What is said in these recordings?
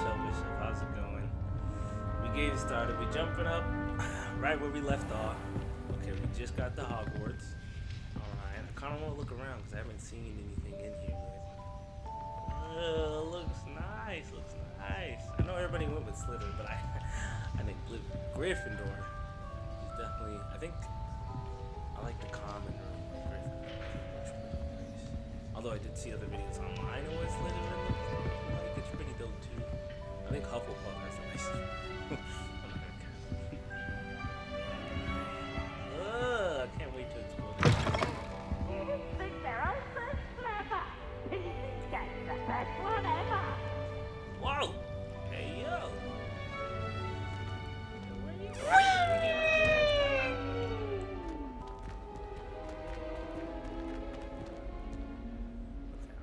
Selfish. How's it going? We getting started. We jumping up right where we left off. Okay, we just got to Hogwarts. Alright, I kind of want to look around because I haven't seen anything in here yet. Looks nice, looks nice. I know everybody went with Slytherin, but I think Gryffindor is definitely, I think, I like the common room with Gryffindor. It's pretty nice. Although I did see other videos online of what Slytherin looks like. It's pretty dope too. I think Hufflepuff has the nicest room. I can't wait to explore this. Whoa! Hey yo!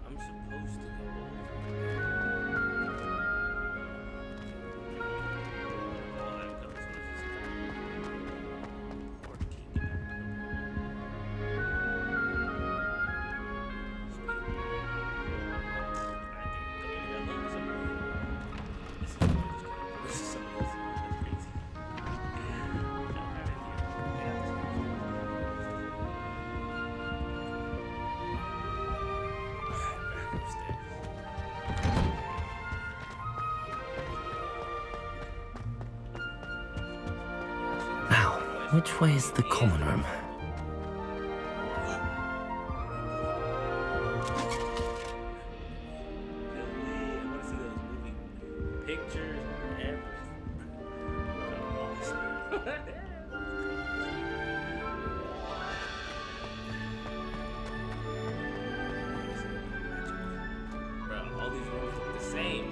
I'm supposed to go Now, which way is the common room? Pictures and bro, all these rooms look the same.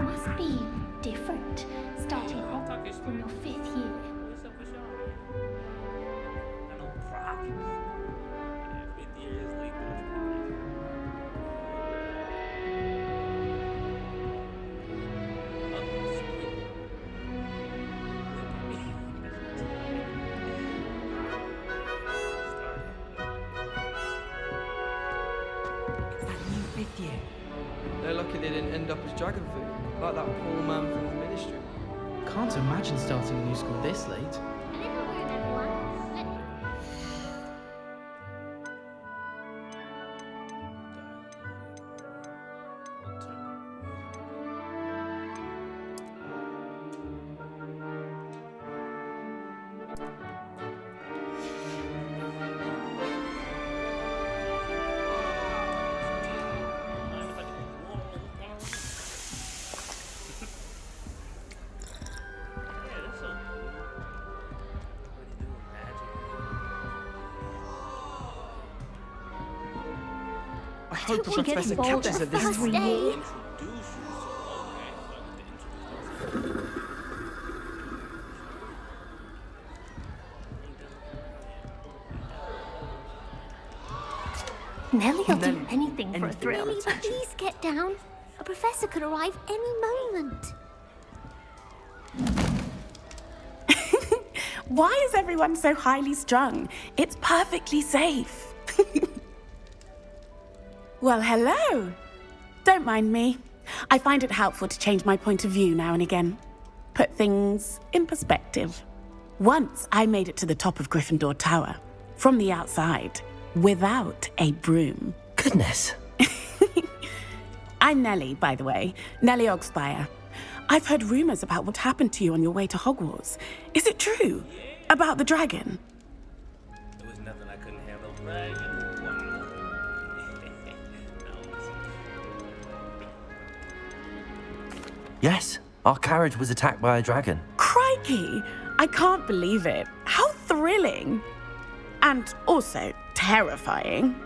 Must be different, starting off from your 5th year. What's up with y'all? I know problems. Yeah, 5th year is late though. It's that new 5th year. They're lucky they didn't end up as dragon food, like that poor man from the ministry. Can't imagine starting a new school this late. A little room, everyone. I hope Don't we get Professor involved catches at her this first time. day? Nellie will do Nellie, anything for a anything thrill. for Nellie, attention. please get down. A professor could arrive any moment. Why is everyone so highly strung? It's perfectly safe. Well, hello. Don't mind me. I find it helpful to change my point of view now and again. Put things in perspective. Once I made it to the top of Gryffindor Tower, from the outside, without a broom. Goodness. I'm Nellie, by the way. Nellie Ogspire. I've heard rumors about what happened to you on your way to Hogwarts. Is it true? About the dragon? There was nothing I couldn't handle. Dragon. Wow. Yes, our carriage was attacked by a dragon. Crikey! I can't believe it. How thrilling! And also terrifying.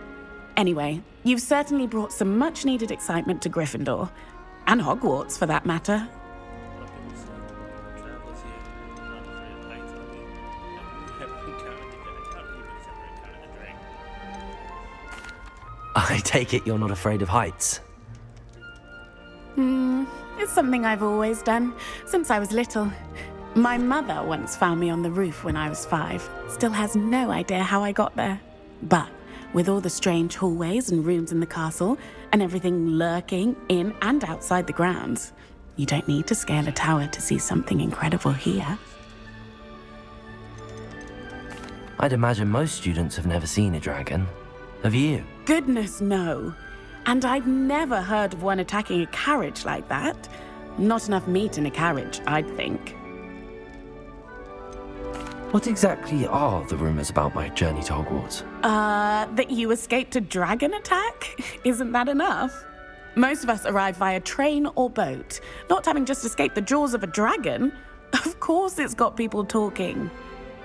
Anyway, you've certainly brought some much-needed excitement to Gryffindor. And Hogwarts, for that matter. I take it you're not afraid of heights. It's something I've always done, since I was little. My mother once found me on the roof when I was 5. Still has no idea how I got there. But with all the strange hallways and rooms in the castle, and everything lurking in and outside the grounds, you don't need to scale a tower to see something incredible here. I'd imagine most students have never seen a dragon. Have you? Goodness, no. And I've never heard of one attacking a carriage like that. Not enough meat in a carriage, I'd think. What exactly are the rumors about my journey to Hogwarts? That you escaped a dragon attack? Isn't that enough? Most of us arrive via train or boat, not having just escaped the jaws of a dragon. Of course it's got people talking.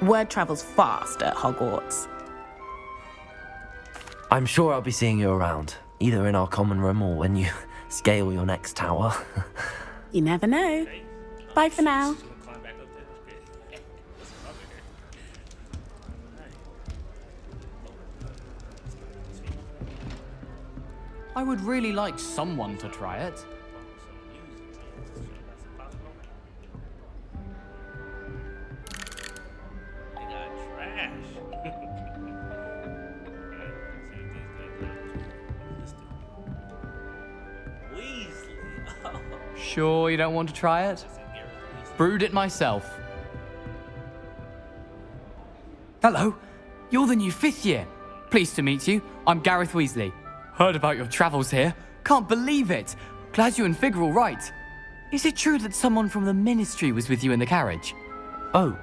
Word travels fast at Hogwarts. I'm sure I'll be seeing you around, either in our common room or when you scale your next tower. You never know. Bye for now. I would really like someone to try it. Sure you don't want to try it? Brewed it myself. Hello, you're the new 5th year. Pleased to meet you. I'm Gareth Weasley. Heard about your travels here. Can't believe it. Glad you and Fig are all right. Is it true that someone from the Ministry was with you in the carriage? Oh,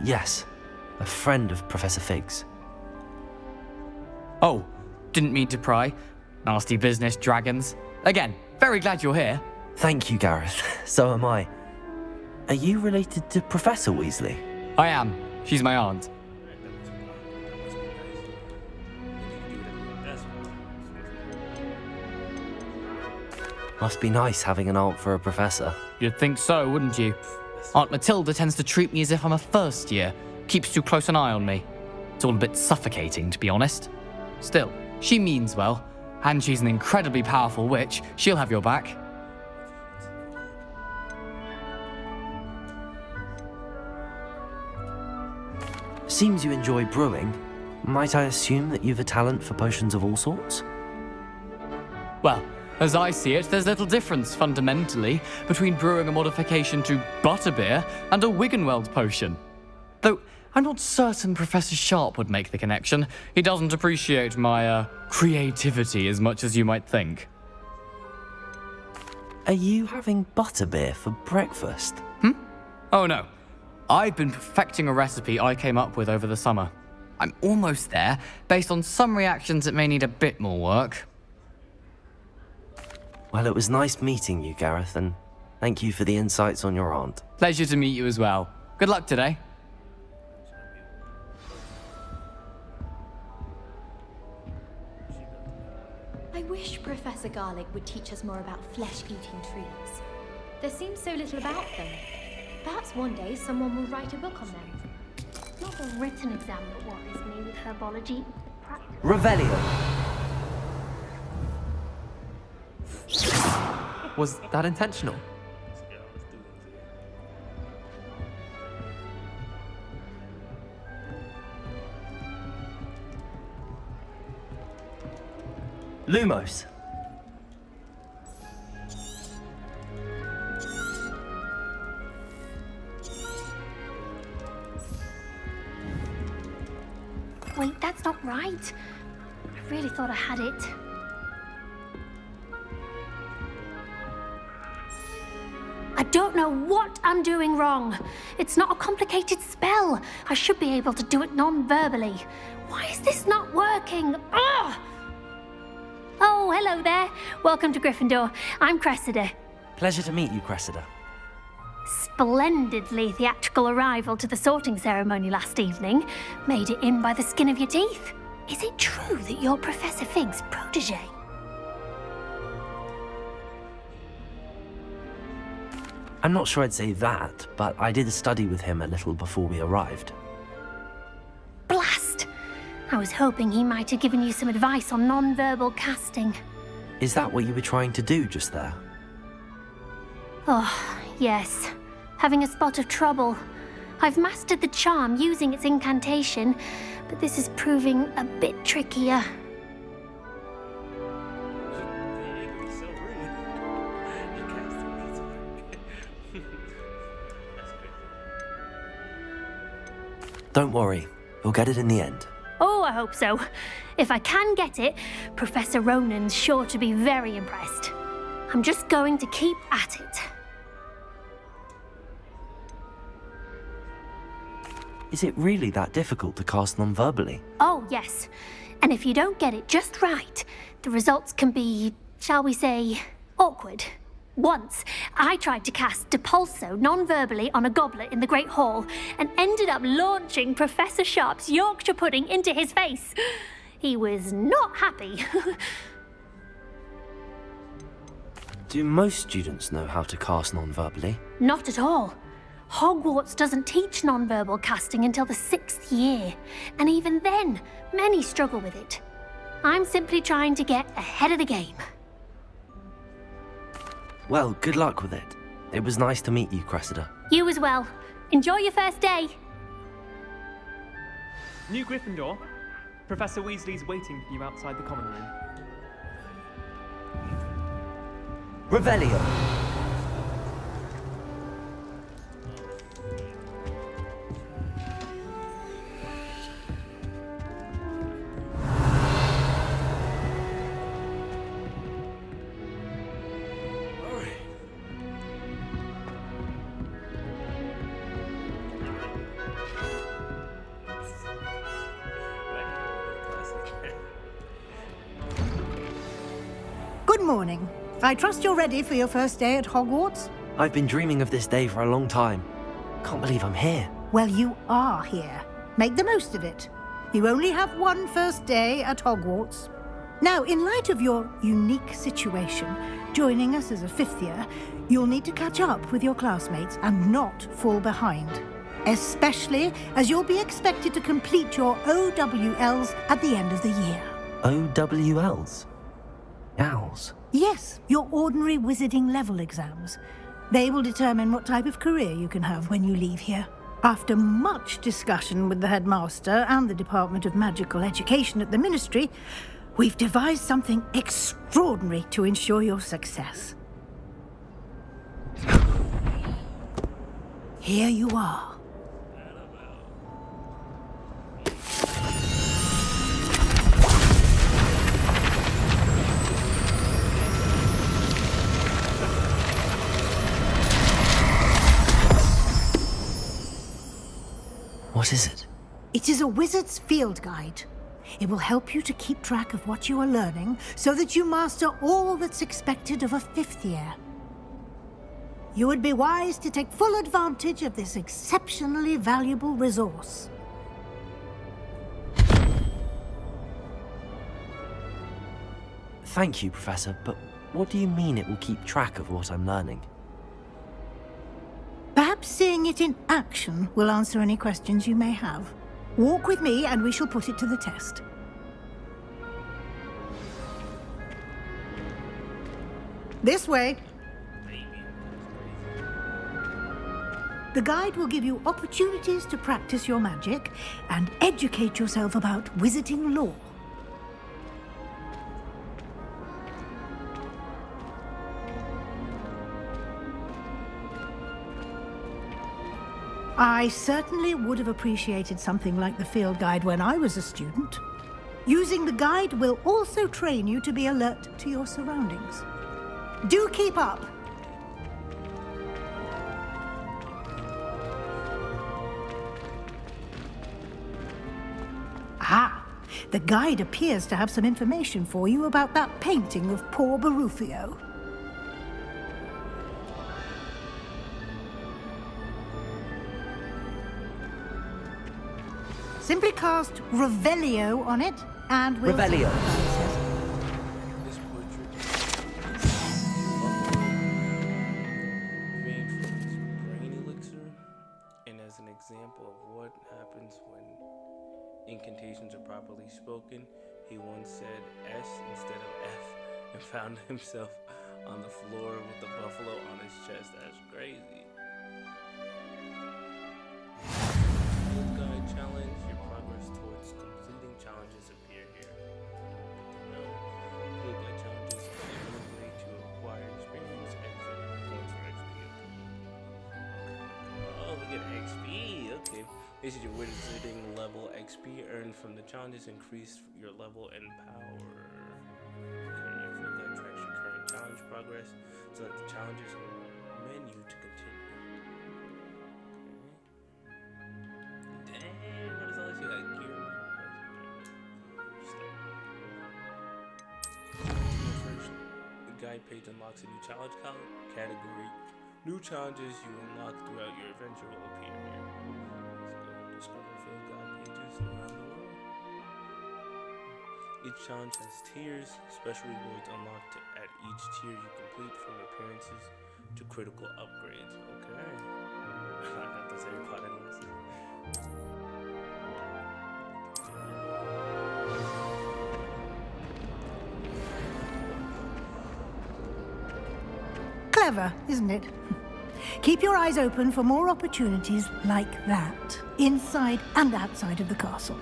yes. A friend of Professor Fig's. Oh, didn't mean to pry. Nasty business, dragons. Again, very glad you're here. Thank you, Gareth. So am I. Are you related to Professor Weasley? I am. She's my aunt. Must be nice having an aunt for a professor. You'd think so, wouldn't you? Aunt Matilda tends to treat me as if I'm a first year. Keeps too close an eye on me. It's all a bit suffocating, to be honest. Still, she means well. And she's an incredibly powerful witch. She'll have your back. Seems you enjoy brewing. Might I assume that you've a talent for potions of all sorts? Well, as I see it, there's little difference, fundamentally, between brewing a modification to butterbeer and a Wiggenweld potion. Though, I'm not certain Professor Sharp would make the connection. He doesn't appreciate my, creativity as much as you might think. Are you having butterbeer for breakfast? Oh no. I've been perfecting a recipe I came up with over the summer. I'm almost there. Based on some reactions, it may need a bit more work. Well, it was nice meeting you, Gareth, and thank you for the insights on your aunt. Pleasure to meet you as well. Good luck today. I wish Professor Garlick would teach us more about flesh-eating trees. There seems so little about them. Perhaps one day someone will write a book on them. Not the written exam that worries me with herbology. Revelio! Was that intentional? Lumos. Wait, that's not right. I really thought I had it. I don't know what I'm doing wrong. It's not a complicated spell. I should be able to do it non-verbally. Why is this not working? Ugh! Oh, hello there. Welcome to Gryffindor. I'm Cressida. Pleasure to meet you, Cressida. Splendidly theatrical arrival to the sorting ceremony last evening. Made it in by the skin of your teeth. Is it true that you're Professor Fig's protege? I'm not sure I'd say that, but I did study with him a little before we arrived. Blast! I was hoping he might have given you some advice on non-verbal casting. Is that what you were trying to do just there? Oh, yes. Having a spot of trouble. I've mastered the charm using its incantation, but this is proving a bit trickier. So rude. You casting needs work. That's crazy. Don't worry, you'll get it in the end. Oh, I hope so. If I can get it, Professor Ronan's sure to be very impressed. I'm just going to keep at it. Is it really that difficult to cast non-verbally? Oh, yes. And if you don't get it just right, the results can be, shall we say, awkward. Once, I tried to cast Depulso non-verbally on a goblet in the Great Hall and ended up launching Professor Sharp's Yorkshire pudding into his face. He was not happy. Do most students know how to cast non-verbally? Not at all. Hogwarts doesn't teach non-verbal casting until the 6th year, and even then, many struggle with it. I'm simply trying to get ahead of the game. Well, good luck with it. It was nice to meet you, Cressida. You as well. Enjoy your first day. New Gryffindor. Professor Weasley's waiting for you outside the common room. Revelio. Good morning. I trust you're ready for your first day at Hogwarts? I've been dreaming of this day for a long time. Can't believe I'm here. Well, you are here. Make the most of it. You only have one first day at Hogwarts. Now, in light of your unique situation, joining us as a 5th year, you'll need to catch up with your classmates and not fall behind. Especially as you'll be expected to complete your OWLs at the end of the year. OWLs? Owls? Yes, your ordinary wizarding level exams. They will determine what type of career you can have when you leave here. After much discussion with the headmaster and the Department of Magical Education at the Ministry, we've devised something extraordinary to ensure your success. Here you are. What is it? It is a wizard's field guide. It will help you to keep track of what you are learning so that you master all that's expected of a 5th year. You would be wise to take full advantage of this exceptionally valuable resource. Thank you, Professor, but what do you mean it will keep track of what I'm learning? Perhaps seeing it in action will answer any questions you may have. Walk with me and we shall put it to the test. This way. The guide will give you opportunities to practice your magic and educate yourself about wizarding lore. I certainly would have appreciated something like the field guide when I was a student. Using the guide will also train you to be alert to your surroundings. Do keep up! Ah, the guide appears to have some information for you about that painting of poor Barufio. Simply cast Revelio on it, and we'll... Revelio. This portrait. Made from his brain elixir, and as an example of what happens when incantations are properly spoken, he once said S instead of F and found himself on the floor with the buffalo on his chest. That's crazy. Field guide challenge. Your progress towards completing challenges appear here. No. Field guide challenges are a way to acquire experience, exit, points for XP. Oh, look at XP. Okay. This is your wizarding level. XP earned from the challenges increase your level and power. Okay, your field guide tracks your current challenge progress. Select the challenges menu to continue. Okay. Dang, what is all this? You got gear. First, the guide page unlocks a new challenge category. New challenges you unlock throughout your adventure will appear here. Discover field guide pages around the world. Each challenge has tiers. Special rewards unlocked at each tier you complete, from appearances to critical upgrades. Okay. I got this Harry Potter list. Clever, isn't it? Keep your eyes open for more opportunities like that, inside and outside of the castle.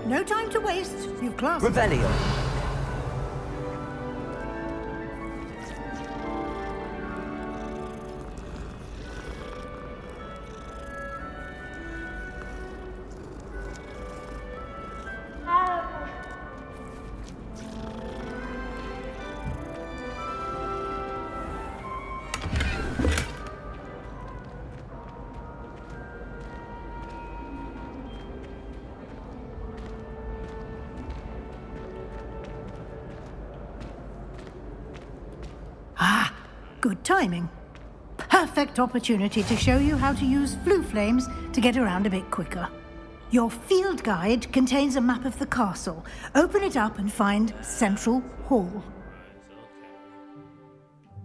No time to waste. You've classed. Revelio. Ah, good timing. Perfect opportunity to show you how to use flue flames to get around a bit quicker. Your field guide contains a map of the castle. Open it up and find Central Hall.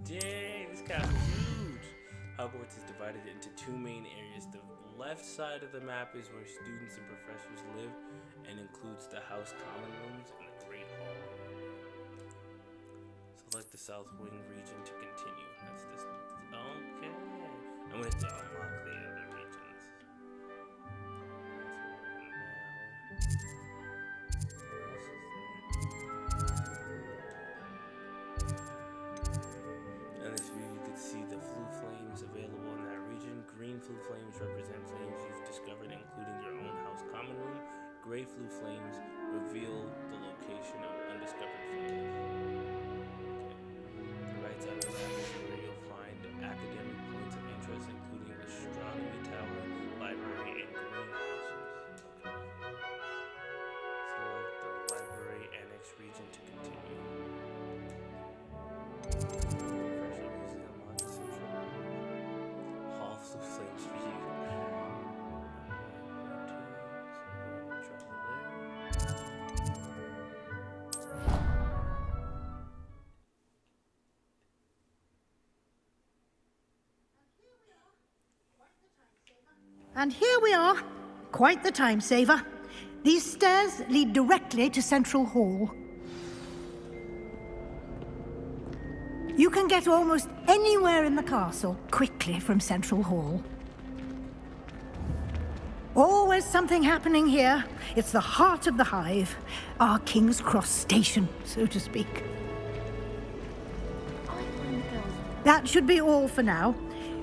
Dang, this castle's huge. Hogwarts is divided into two main areas. The left side of the map is where students and professors live and includes the House Common Rooms and the Great Hall. Select the South Wing region to continue. That's this. Okay. I'm going to unlock the other regions. And this view, you can see the flue flames available in that region. Green flue flames represent flames you've discovered, including your own House Common Room. Gray flue flames reveal the location of undiscovered flames. The right side of the map is where you'll find academic points of interest, including Astronomy Tower, Library, and greenhouses. Select the Library Annex region to continue. Refresh it using unlock the Central Hall flue flames for you. And here we are. Quite the time saver. These stairs lead directly to Central Hall. You can get almost anywhere in the castle quickly from Central Hall. Always something happening here. It's the heart of the hive. Our King's Cross station, so to speak. That should be all for now.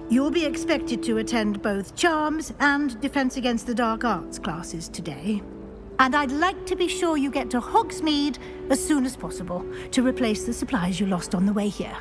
You'll be expected to attend both Charms and Defense Against the Dark Arts classes today. And I'd like to be sure you get to Hogsmeade as soon as possible to replace the supplies you lost on the way here.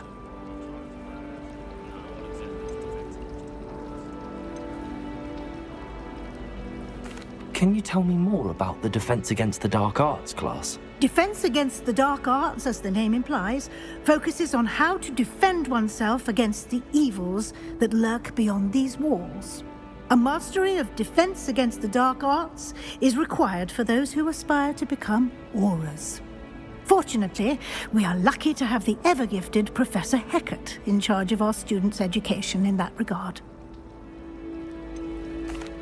Can you tell me more about the Defense Against the Dark Arts class? Defense Against the Dark Arts, as the name implies, focuses on how to defend oneself against the evils that lurk beyond these walls. A mastery of Defense Against the Dark Arts is required for those who aspire to become Aurors. Fortunately, we are lucky to have the ever-gifted Professor Hecat in charge of our students' education in that regard.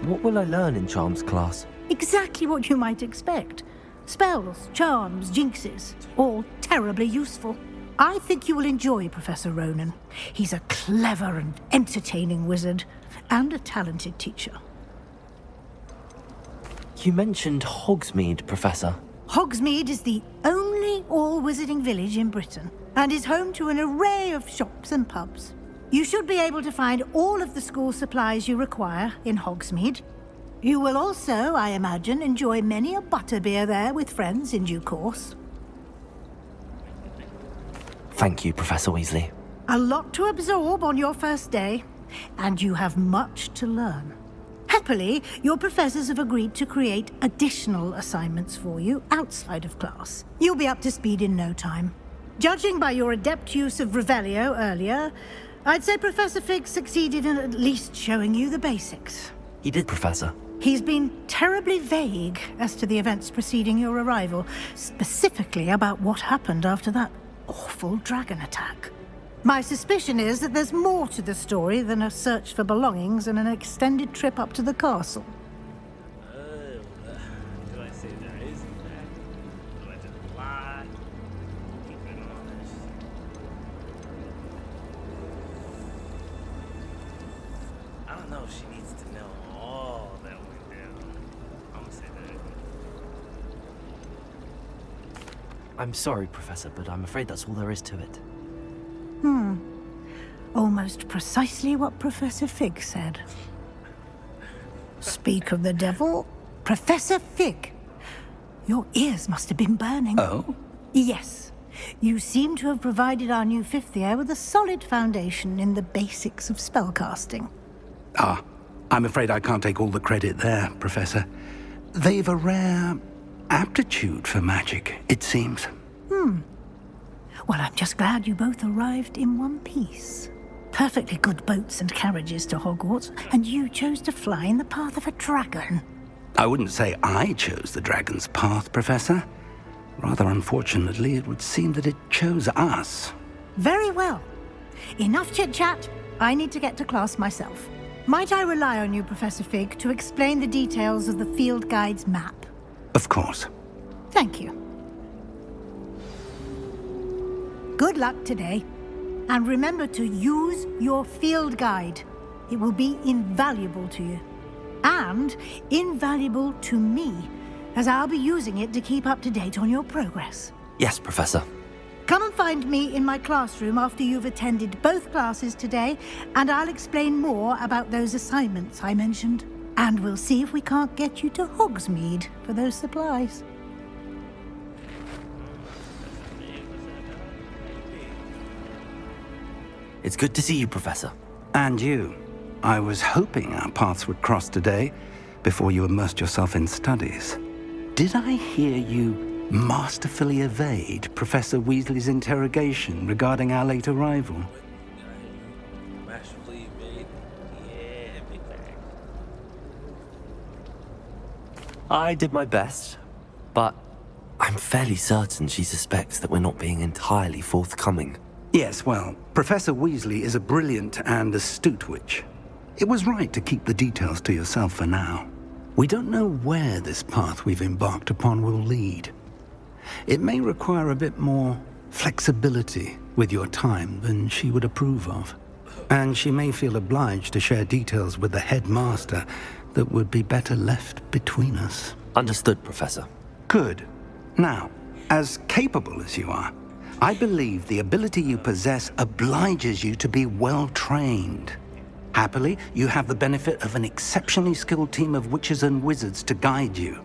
What will I learn in Charms class? Exactly what you might expect. Spells, charms, jinxes, all terribly useful. I think you will enjoy Professor Ronan. He's a clever and entertaining wizard, and a talented teacher. You mentioned Hogsmeade, Professor. Hogsmeade is the only all-wizarding village in Britain, and is home to an array of shops and pubs. You should be able to find all of the school supplies you require in Hogsmeade. You will also, I imagine, enjoy many a butterbeer there with friends in due course. Thank you, Professor Weasley. A lot to absorb on your first day, and you have much to learn. Happily, your professors have agreed to create additional assignments for you outside of class. You'll be up to speed in no time. Judging by your adept use of Revelio earlier, I'd say Professor Fig succeeded in at least showing you the basics. He did, Professor. He's been terribly vague as to the events preceding your arrival, specifically about what happened after that awful dragon attack. My suspicion is that there's more to the story than a search for belongings and an extended trip up to the castle. Do I say there is that? Do I just lie? Keep it honest. I don't know if she needs to know all that went down. I'm gonna say that. I'm sorry, Professor, but I'm afraid that's all there is to it. Almost precisely what Professor Fig said. Speak of the devil, Professor Fig. Your ears must have been burning. Oh? Yes. You seem to have provided our new fifth year with a solid foundation in the basics of spellcasting. Ah, I'm afraid I can't take all the credit there, Professor. They've a rare aptitude for magic, it seems. Well, I'm just glad you both arrived in one piece. Perfectly good boats and carriages to Hogwarts, and you chose to fly in the path of a dragon. I wouldn't say I chose the dragon's path, Professor. Rather unfortunately, it would seem that it chose us. Very well. Enough chit-chat. I need to get to class myself. Might I rely on you, Professor Fig, to explain the details of the field guide's map? Of course. Thank you. Good luck today. And remember to use your field guide. It will be invaluable to you. And invaluable to me, as I'll be using it to keep up to date on your progress. Yes, Professor. Come and find me in my classroom after you've attended both classes today, and I'll explain more about those assignments I mentioned. And we'll see if we can't get you to Hogsmeade for those supplies. It's good to see you, Professor. And you. I was hoping our paths would cross today, before you immersed yourself in studies. Did I hear you masterfully evade Professor Weasley's interrogation regarding our late arrival? Masterfully made. Yeah, big bag. I did my best, but I'm fairly certain she suspects that we're not being entirely forthcoming. Yes, well, Professor Weasley is a brilliant and astute witch. It was right to keep the details to yourself for now. We don't know where this path we've embarked upon will lead. It may require a bit more flexibility with your time than she would approve of. And she may feel obliged to share details with the headmaster that would be better left between us. Understood, Professor. Good. Now, as capable as you are, I believe the ability you possess obliges you to be well trained. Happily, you have the benefit of an exceptionally skilled team of witches and wizards to guide you.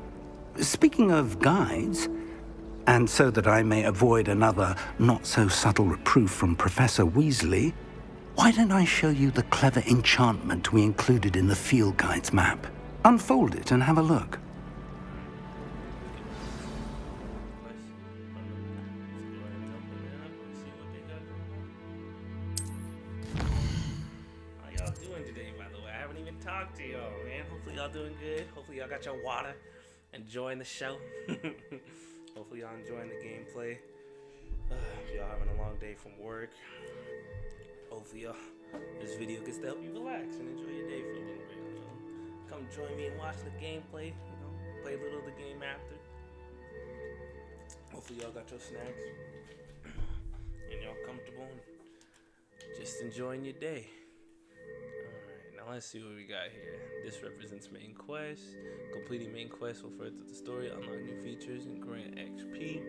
Speaking of guides, and so that I may avoid another not-so-subtle reproof from Professor Weasley, why don't I show you the clever enchantment we included in the field guide's map? Unfold it and have a look. How y'all doing today, by the way? I haven't even talked to y'all, man. Hopefully y'all doing good. Hopefully y'all got your water. Enjoying the show. Hopefully y'all enjoying the gameplay. If y'all having a long day from work, hopefully this video gets to help you relax and enjoy your day for a little bit. You know? Come join me and watch the gameplay. You know, play a little of the game after. Hopefully y'all got your snacks and y'all comfortable and just enjoying your day. Alright, now let's see what we got here. This represents main quest. Completing main quest will further the story, unlock new features, and grant XP.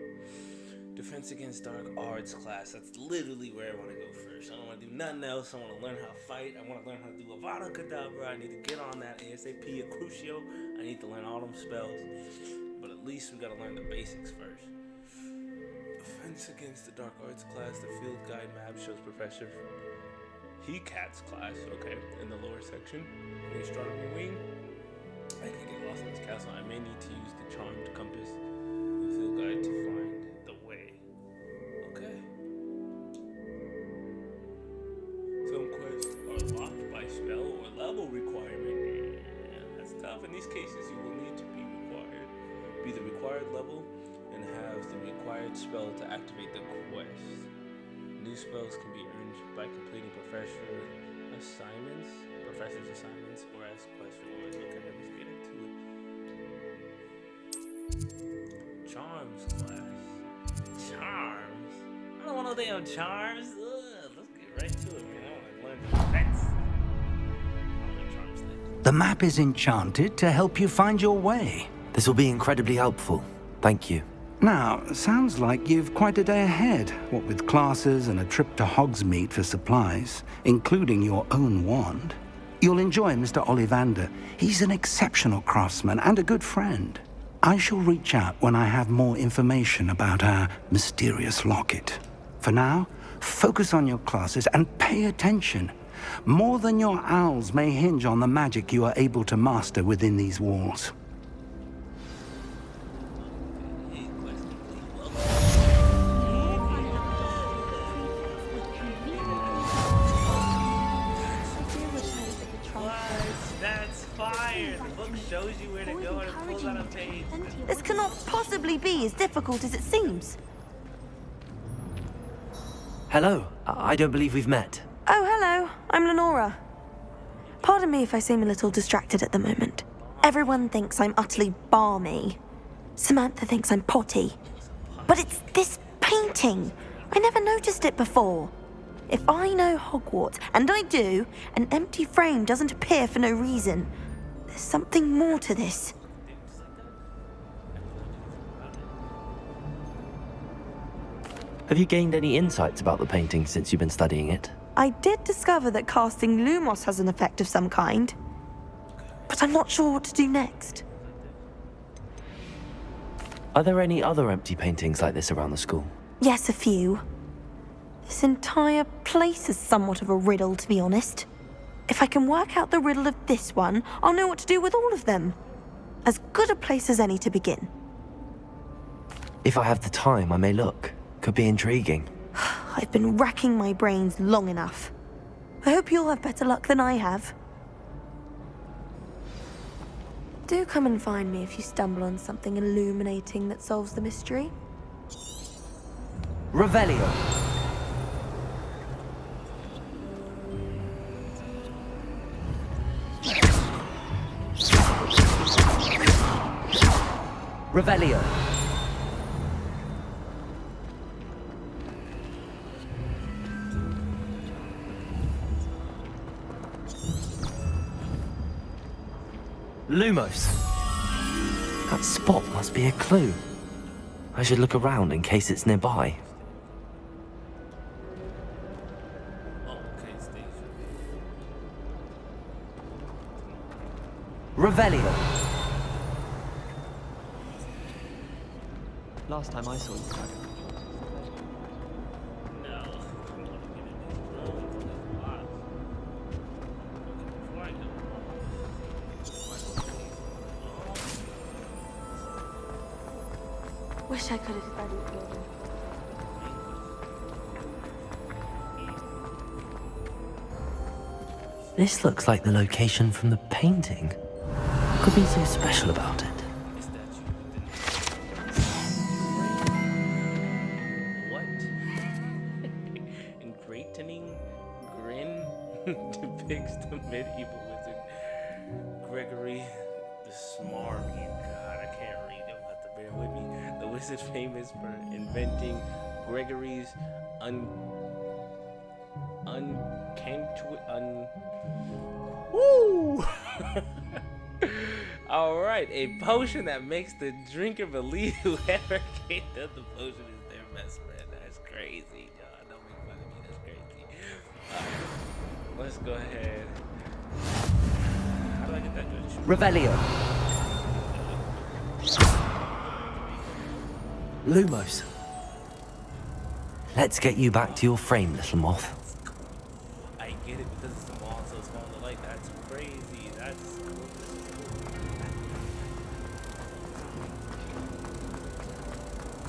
Defense against dark arts class. That's literally where I want to go first. I don't want to do nothing else. I want to learn how to fight. I want to learn how to do Avada Kedavra. I need to get on that ASAP. A Crucio. I need to learn all them spells. But at least we got to learn the basics first. Defense against the dark arts class. The field guide map shows Professor Hecat's class. Okay, in the lower section. The astronomy wing. I can get lost in this castle. I may need to use the charmed compass and field guide to find the way. Okay. Some quests are locked by spell or level requirement. Yeah, that's tough. In these cases, you will need to be the required level and have the required spell to activate the quest. New spells can be earned by completing professor's assignments, or as quest rewards. Okay, let's get into it. Charms class. Charms? I don't want no damn charms. Ugh, let's get right to it, man. I want to learn defense. I'll learn charms next. The map is enchanted to help you find your way. This will be incredibly helpful. Thank you. Now, sounds like you've quite a day ahead, what with classes and a trip to Hogsmeade for supplies, including your own wand. You'll enjoy Mr. Ollivander. He's an exceptional craftsman and a good friend. I shall reach out when I have more information about our mysterious locket. For now, focus on your classes and pay attention. More than your owls may hinge on the magic you are able to master within these walls. Shows you where to go and it pulls out a page. This cannot possibly be as difficult as it seems. Hello. I don't believe we've met. Oh, hello. I'm Lenora. Pardon me if I seem a little distracted at the moment. Everyone thinks I'm utterly balmy. Samantha thinks I'm potty. But it's this painting. I never noticed it before. If I know Hogwarts, and I do, an empty frame doesn't appear for no reason. There's something more to this. Have you gained any insights about the painting since you've been studying it? I did discover that casting Lumos has an effect of some kind, but I'm not sure what to do next. Are there any other empty paintings like this around the school? Yes, a few. This entire place is somewhat of a riddle, to be honest. If I can work out the riddle of this one, I'll know what to do with all of them. As good a place as any to begin. If I have the time, I may look. Could be intriguing. I've been racking my brains long enough. I hope you'll have better luck than I have. Do come and find me if you stumble on something illuminating that solves the mystery. Revelio. Revelio. Lumos! That spot must be a clue. I should look around in case it's nearby. Oh, okay, station. Revelio! Last time I saw this dragon. No. I'm gonna get in these rooms, these lots. Okay, before I go. Wish I could have studied building. This looks like the location from the painting. What could be so special about it? Is that you? What? Ingratiating grin depicts the medieval wizard Gregory the Smart. God, I can't read. You'll have to bear with me. The wizard famous for inventing Gregory's Woo! All right, a potion that makes the drinker believe whoever gave them the potion is their best friend. That's crazy, y'all. Don't make fun of me. That's crazy. Let's go ahead. How do I get that good? Revelio. Lumos. Let's get you back to your frame, little moth. I get it because it's small, so it's small to light. That's crazy. That's cool.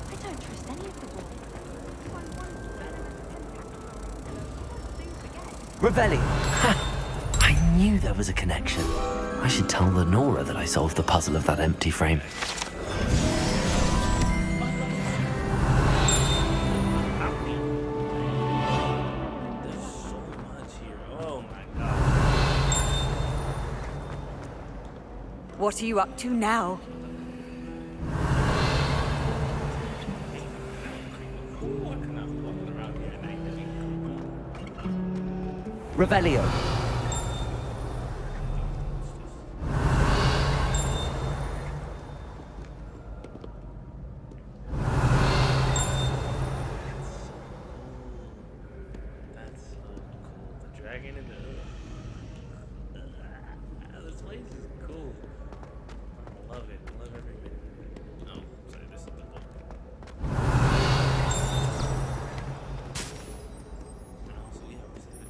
I don't trust any of the boys. Revelio. Ha! I knew there was a connection. I should tell Lenora that I solved the puzzle of that empty frame. There's so much here. Oh my god. What are you up to now? Ooh, I cannot be walking around here at night. Revelio. That's so cool. The dragon and the. This place is cool. I love it. I love every minute. Oh, sorry, this is the book. Oh, so yeah, we said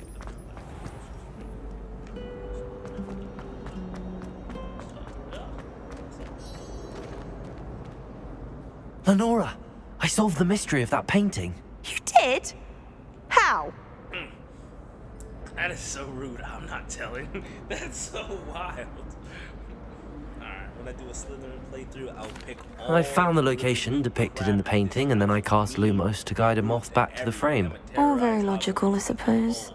Lenora, I solved the mystery of that painting. You did? How? That is so rude. I'm not telling. That's so wild. Alright, when I do a Slytherin playthrough, I'll pick all. I found the location depicted in the painting, and then I cast Lumos to guide a moth back to the frame. All very logical, I suppose.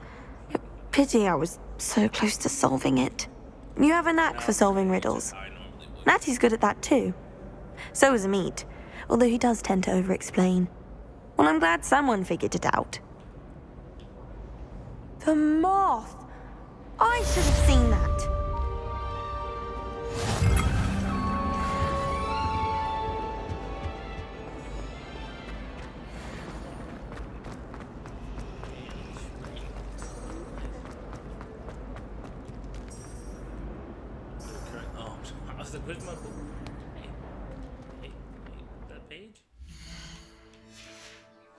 Pity I was so close to solving it. You have a knack for solving riddles. Natty's good at that too. So is Amit, although he does tend to over-explain. Well, I'm glad someone figured it out. The moth! I should have seen that. Oh, I was like, where's my book? Hey, that page?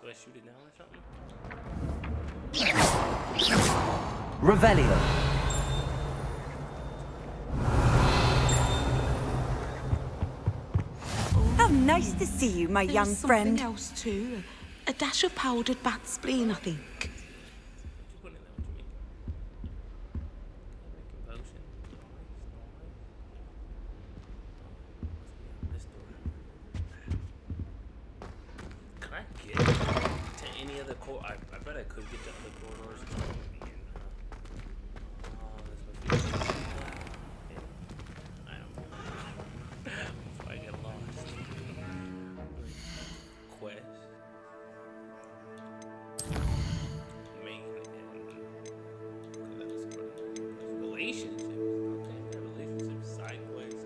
Do I shoot it down or something? Revelio. How nice to see you, my young friend. Something else too. A dash of powdered bat spleen, I think. Can I get to any other I bet I could get to other corridors. I don't know. Before I get lost. Quest. Main relationships. Okay, relationships, side quests.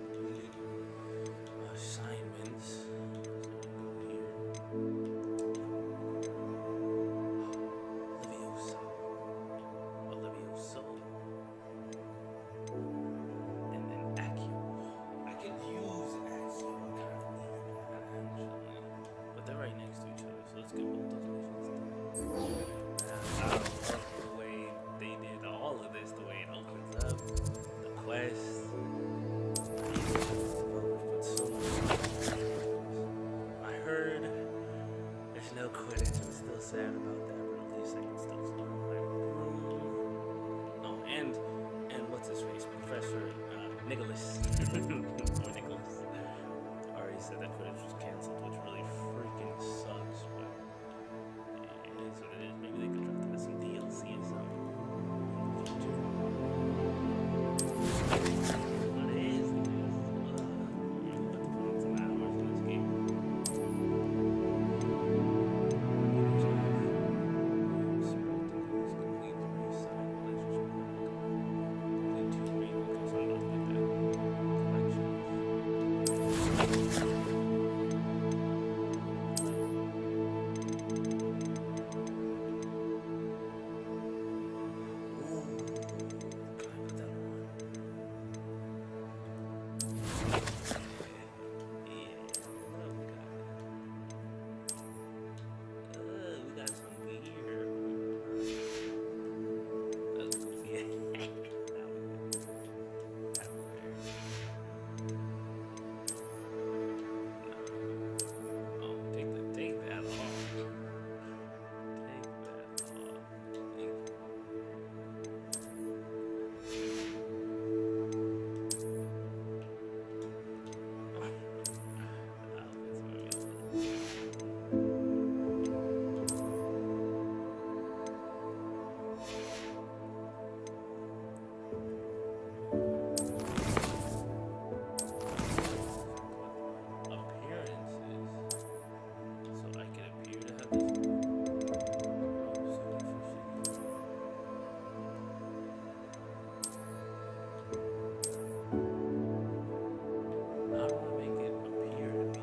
How do I make it appear to be?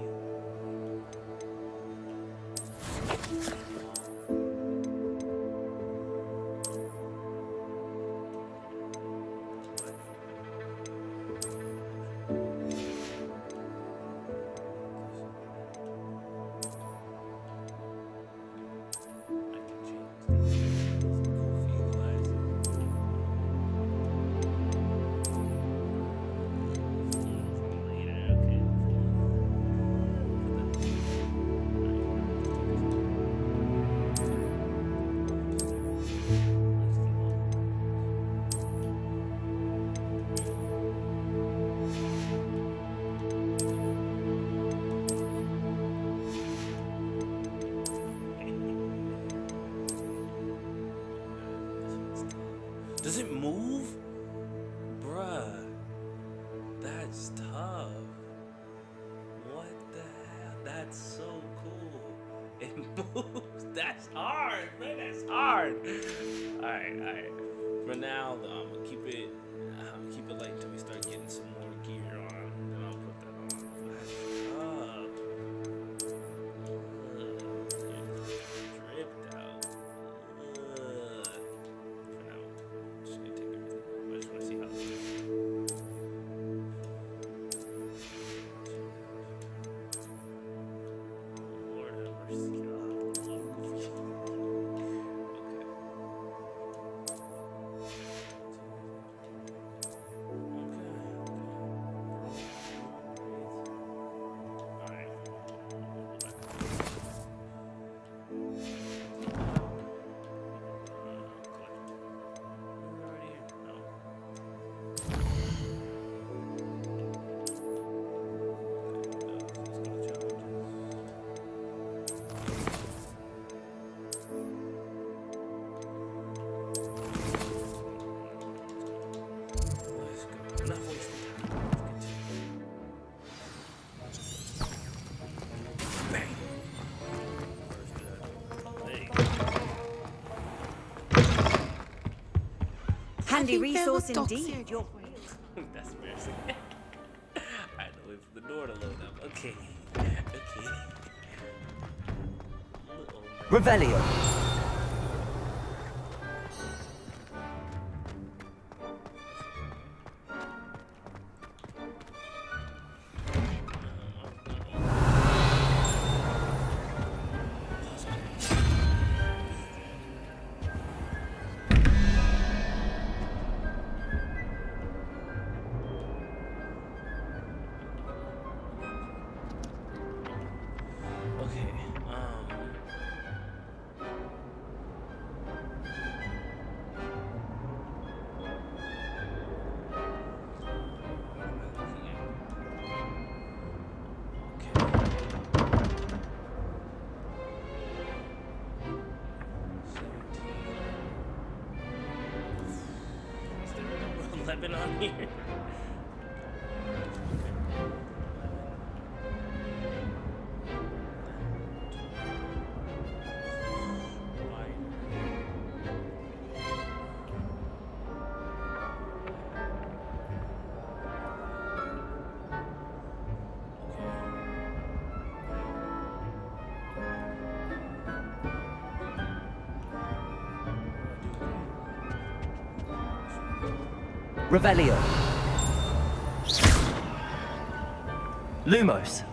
Does it move? Bruh. That's tough. What the hell? That's so cool. It moves. That's hard, man. That's hard. Alright. For now, keep it light until we start getting some more gear on. Then I'll put that on. That's tough. Dripped out. For now, I'm just gonna take everything. I just wanna see how this goes. Lord have mercy. Handy resource indeed. That's embarrassing. I had to wait for the door to load up. Okay. Revelio. Been on here. Revelio. Lumos.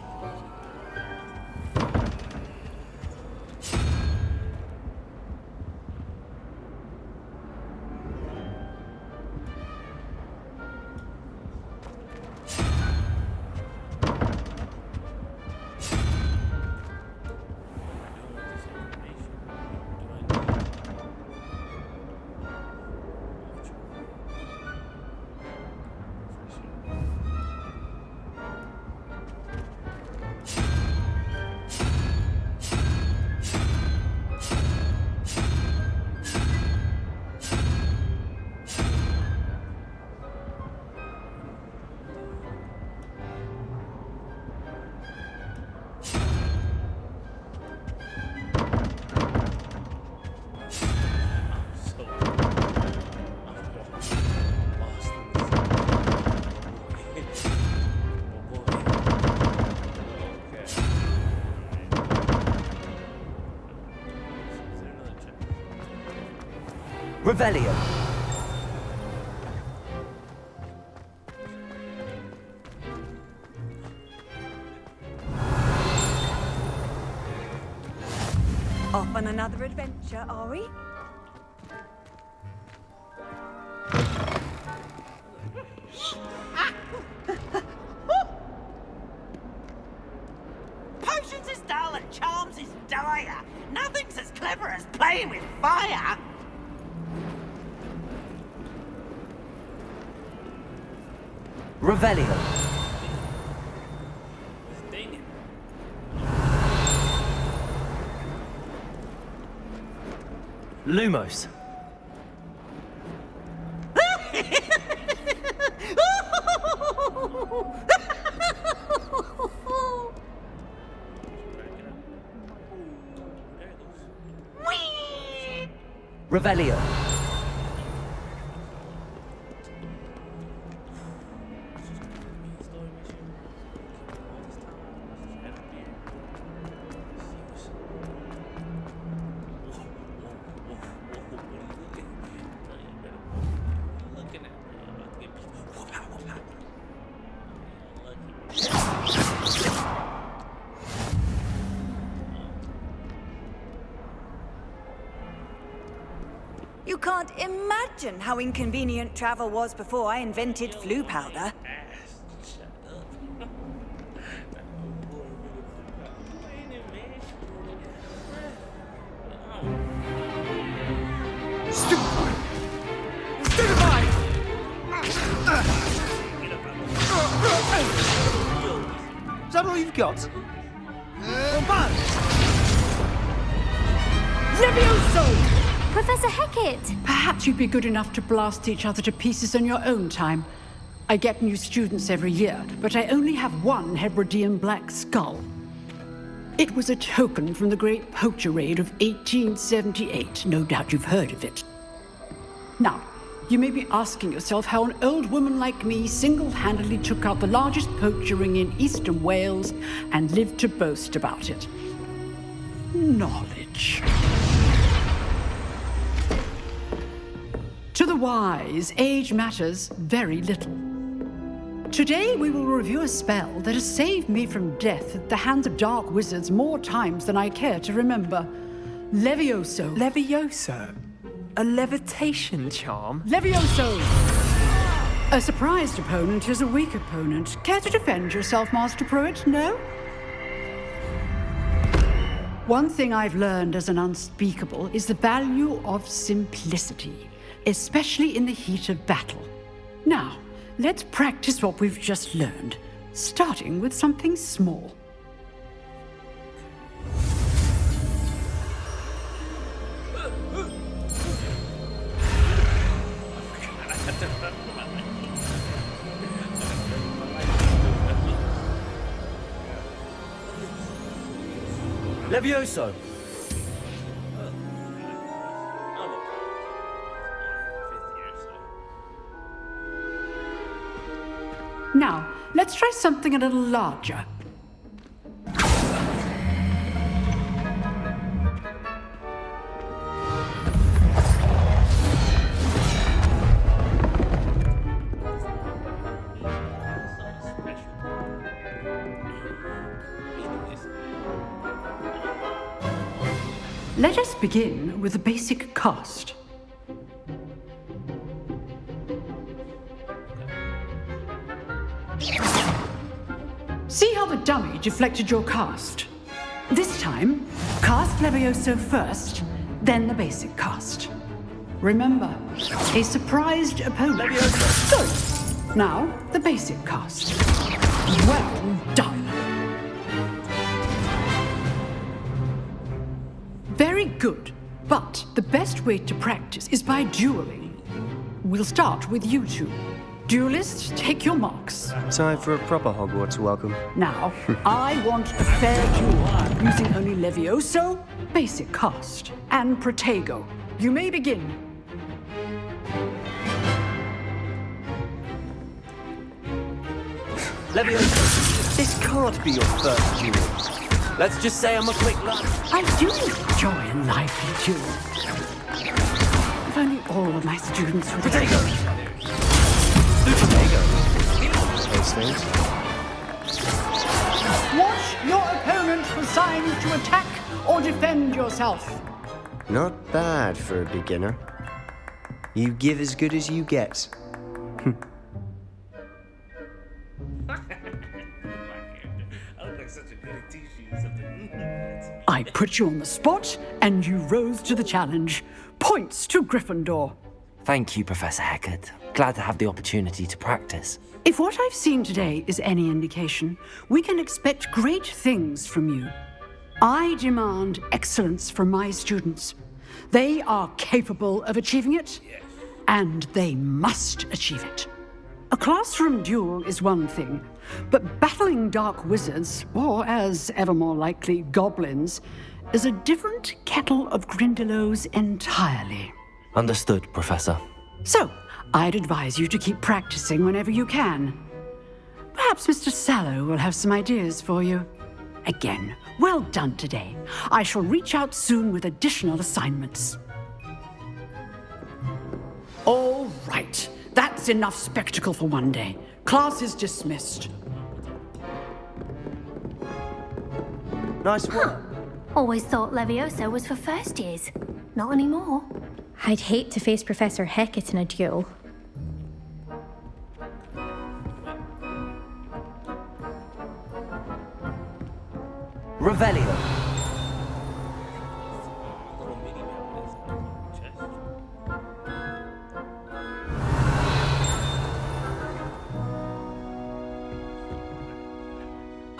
Revelio. Off on another adventure, are we? Potions is dull and charms is dire. Nothing's as clever as playing with fire. Revelio. Dang it. Lumos. Revelio. You can't imagine how inconvenient travel was before I invented flu powder. Is that all you've got? Levioso! Professor Hecat! Perhaps you'd be good enough to blast each other to pieces on your own time. I get new students every year, but I only have one Hebridean black skull. It was a token from the Great Poacher Raid of 1878. No doubt you've heard of it. Now, you may be asking yourself how an old woman like me single-handedly took out the largest poacher ring in eastern Wales and lived to boast about it. Knowledge. To the wise, age matters very little. Today we will review a spell that has saved me from death at the hands of dark wizards more times than I care to remember. Levioso. Levioso? A levitation charm? Levioso! A surprised opponent is a weak opponent. Care to defend yourself, Master Pruitt? No? One thing I've learned as an unspeakable is the value of simplicity, especially in the heat of battle. Now, let's practice what we've just learned, starting with something small. Levioso! Now, let's try something a little larger. Let us begin with the basic cast. See how the dummy deflected your cast? This time, cast Levioso first, then the basic cast. Remember, a surprised opponent. Good. Now, the basic cast. Well done. Very good, but the best way to practice is by dueling. We'll start with you two. Duelists, take your marks. Time for a proper Hogwarts welcome. Now, I want a fair duel, using only Levioso, basic cast, and Protego. You may begin. Levioso, this can't be your first duel. Let's just say I'm a quick lad. I do enjoy a lively duel. If only all of my students with Watch your opponent for signs to attack or defend yourself. Not bad for a beginner. You give as good as you get. I put you on the spot, and you rose to the challenge. Points to Gryffindor. Thank you, Professor Hecat. Glad to have the opportunity to practice. If what I've seen today is any indication, we can expect great things from you. I demand excellence from my students. They are capable of achieving it, and they must achieve it. A classroom duel is one thing, but battling dark wizards, or as ever more likely, goblins, is a different kettle of Grindylows entirely. Understood, Professor. So, I'd advise you to keep practicing whenever you can. Perhaps Mr. Sallow will have some ideas for you. Again, well done today. I shall reach out soon with additional assignments. All right. That's enough spectacle for one day. Class is dismissed. Nice work. Always thought Leviosa was for first years. Not anymore. I'd hate to face Professor Hecat in a duel. Revelio.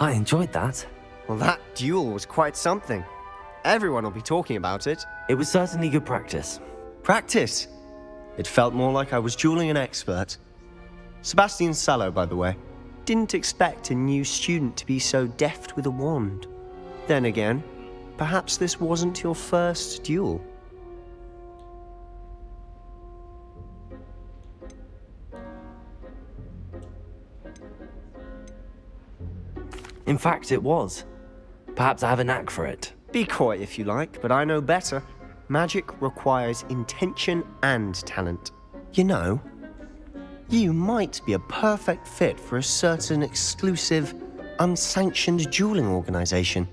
I enjoyed that. Well, that duel was quite something. Everyone will be talking about it. It was certainly good practice. Practice? It felt more like I was dueling an expert. Sebastian Sallow, by the way. Didn't expect a new student to be so deft with a wand. Then again, perhaps this wasn't your first duel. In fact, it was. Perhaps I have a knack for it. Be coy if you like, but I know better. Magic requires intention and talent. You know, you might be a perfect fit for a certain exclusive, unsanctioned dueling organization.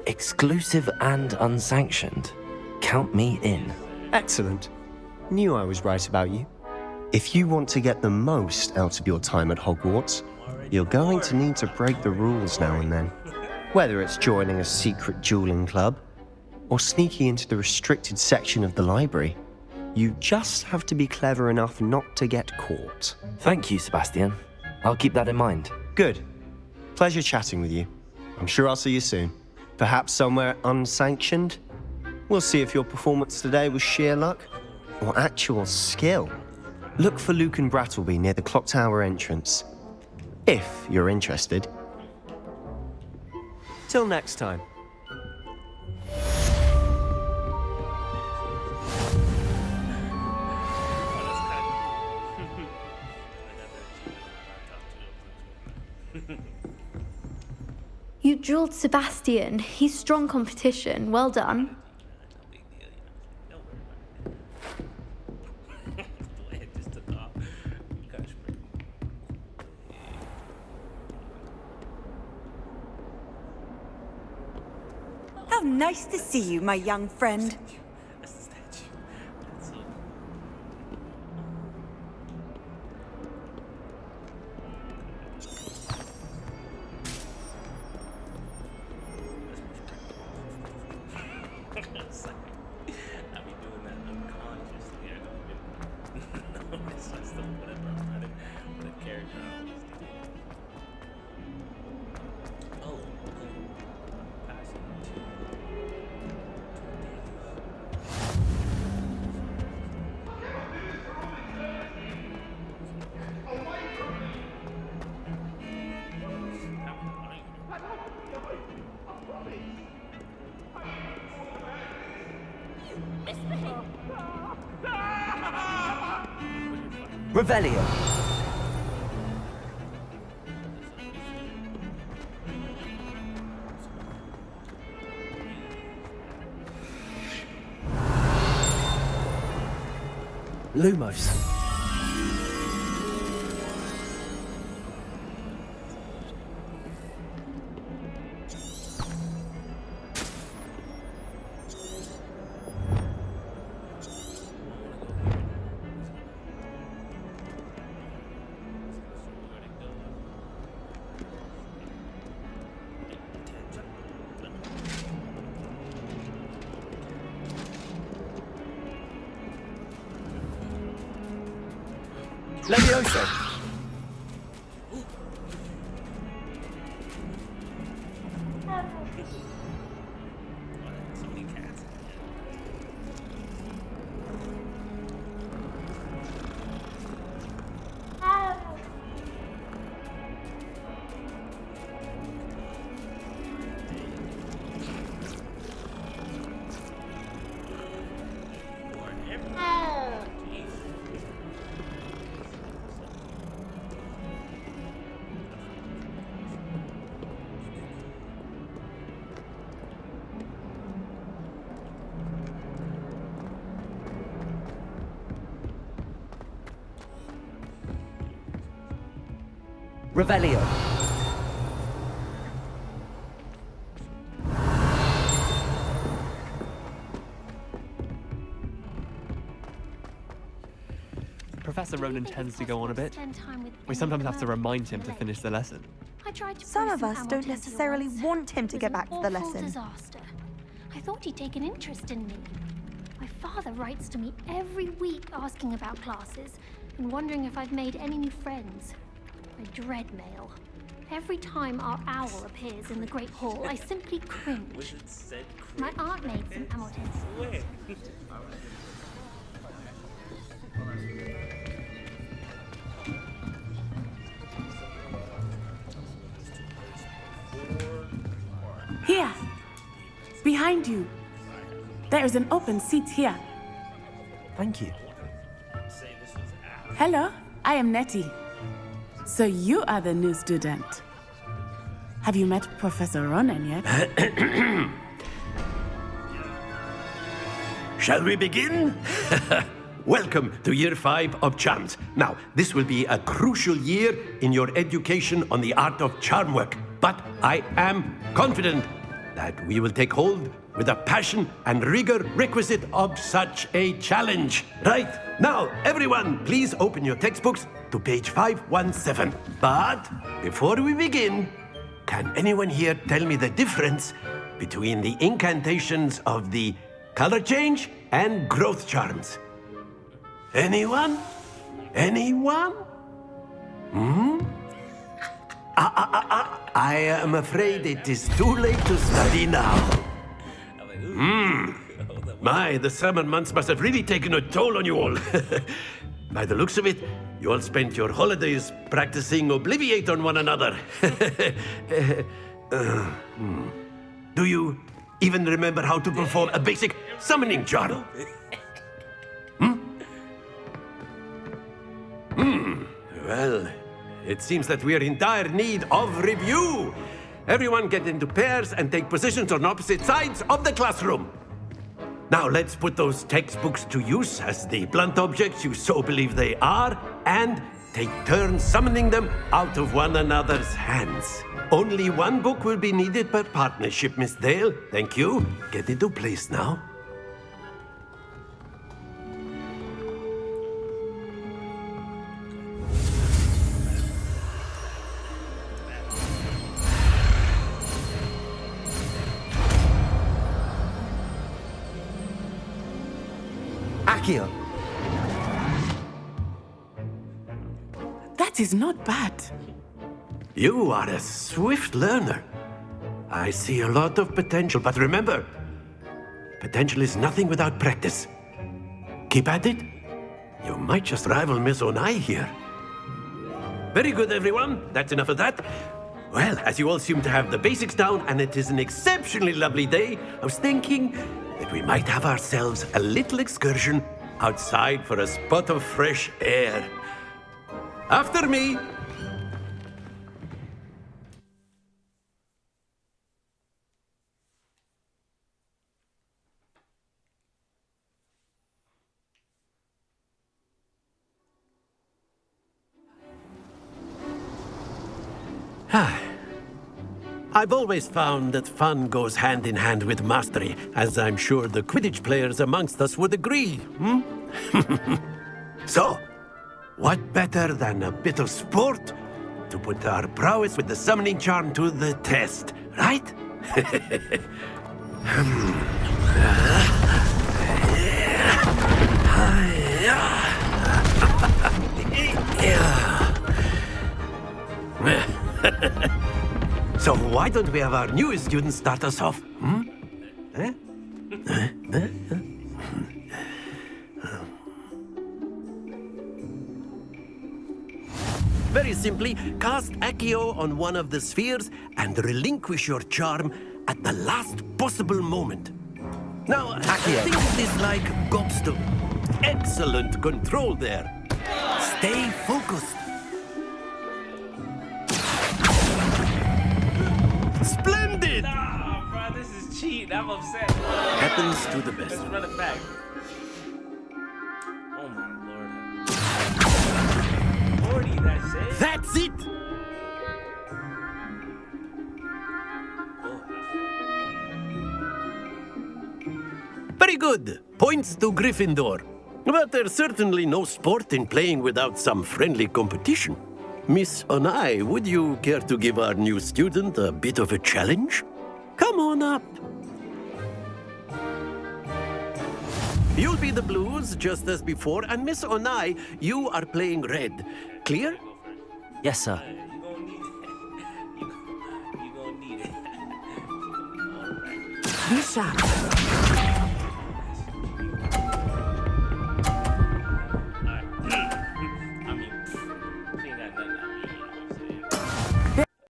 Exclusive and unsanctioned. Count me in. Excellent. Knew I was right about you. If you want to get the most out of your time at Hogwarts, you're going to need to break the rules now and then. Whether it's joining a secret dueling club, or sneaking into the restricted section of the library, you just have to be clever enough not to get caught. Thank you, Sebastian. I'll keep that in mind. Good. Pleasure chatting with you. I'm sure I'll see you soon. Perhaps somewhere unsanctioned? We'll see if your performance today was sheer luck or actual skill. Look for Lucan Brattleby near the Clock Tower entrance, if you're interested. Till next time. You dueled Sebastian. He's strong competition. Well done. How nice to see you, my young friend. Revelio. Lumos. Levioso. Revelio. Professor Ronan tends to go on a bit. We sometimes have to remind him to finish the lesson. Some of us don't necessarily want him to get back to the lesson. Disaster. I thought he'd take an interest in me. My father writes to me every week asking about classes and wondering if I've made any new friends. I dread mail. Every time our owl appears in the Great Hall, I simply cringe. My aunt made some amortens. Here. Behind you. There is an open seat here. Thank you. Hello, I am Nettie. So you are the new student. Have you met Professor Ronan yet? Shall we begin? Welcome to Year 5 of Charms. Now, this will be a crucial year in your education on the art of charm work, but I am confident that we will take hold with the passion and rigor requisite of such a challenge. Right, now, everyone, please open your textbooks to page 517. But before we begin, can anyone here tell me the difference between the incantations of the color change and growth charms? Anyone? Anyone? I am afraid it is too late to study now. My, the summer months must have really taken a toll on you all. By the looks of it, you all spent your holidays practicing Obliviate on one another. Do you even remember how to perform a basic summoning charm? Well, it seems that we are in dire need of review. Everyone get into pairs and take positions on opposite sides of the classroom. Now let's put those textbooks to use as the blunt objects you so believe they are, and take turns summoning them out of one another's hands. Only one book will be needed per partnership, Miss Dale. Thank you. Get into place now. Accio. That is not bad. You are a swift learner. I see a lot of potential, but remember, potential is nothing without practice. Keep at it. You might just rival Miss Onai here. Very good, everyone. That's enough of that. Well, as you all seem to have the basics down, and it is an exceptionally lovely day, I was thinking that we might have ourselves a little excursion outside for a spot of fresh air. After me. I've always found that fun goes hand in hand with mastery, as I'm sure the Quidditch players amongst us would agree, So, what better than a bit of sport to put our prowess with the summoning charm to the test, right? So why don't we have our newest student start us off? Very simply, cast Accio on one of the spheres and relinquish your charm at the last possible moment. Now, think of this like gobstone. Excellent control there. Stay focused. Splendid! Nah, bro, this is cheating. I'm upset. Happens to the best. Let's run it back. Oh my lord. 40, that's it? That's it! Very good. Points to Gryffindor. But there's certainly no sport in playing without some friendly competition. Miss Onai, would you care to give our new student a bit of a challenge? Come on up. You'll be the blues, just as before, and Miss Onai, you are playing red. Clear? Yes, sir. You gonna need it. Be sharp.